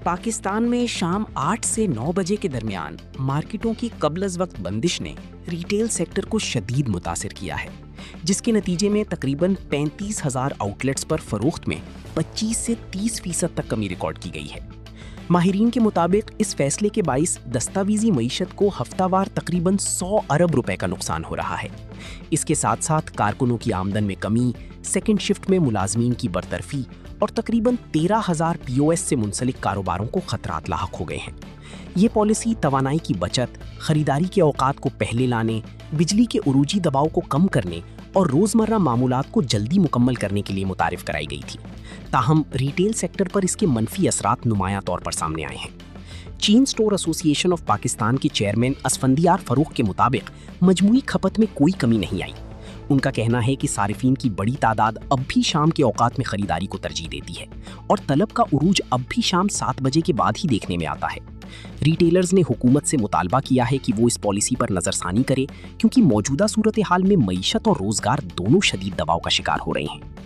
पाकिस्तान में शाम 8 से 9 बजे के दरमियान मार्केटों की कबल वक्त बंदिश ने रिटेल सेक्टर को शदीद मुतासिर किया है, जिसके नतीजे में तकरीबन 35,000 आउटलेट्स पर फरोख्त में 25 से 30% तक कमी रिकॉर्ड की गई है। माहिरीन के मुताबिक इस फैसले के बाइस दस्तावेजी मईशत को हफ्तावार तकरीबन 100 अरब रुपए का नुकसान हो रहा है। इसके साथ साथ कारकुनों की आमदन में कमी, सेकेंड शिफ्ट में मुलाजमीन की बरतरफी और तकरीबन 13,000 POS से मुंसलिक कारोबारों को खतरात लाहक हो गए हैं। ये पॉलिसी तवानाई की बचत, खरीदारी के औकात को पहले लाने, बिजली के उरूजी दबाव को कम करने और रोज़मर्रा मामूलात को जल्दी मुकम्मल करने के लिए मुतारिफ कराई गई थी। ताहम रिटेल सेक्टर पर इसके मनफी असरात नुमायां तौर पर सामने आए हैं। चीन स्टोर एसोसिएशन ऑफ पाकिस्तान के चेयरमैन असफंदियार फरूख के मुताबिक मजमूई खपत में कोई कमी नहीं आई। उनका कहना है कि सारिफीन की बड़ी तादाद अब भी शाम के औकात में खरीदारी को तरजीह देती है और तलब का उरूज अब भी शाम 7 बजे के बाद ही देखने में आता है। रिटेलर्स ने हुकूमत से मुतालबा किया है कि वो इस पॉलिसी पर नज़रसानी करे, क्योंकि मौजूदा सूरत हाल में मईशत और रोज़गार दोनों शदीद दबाव का शिकार हो रहे हैं।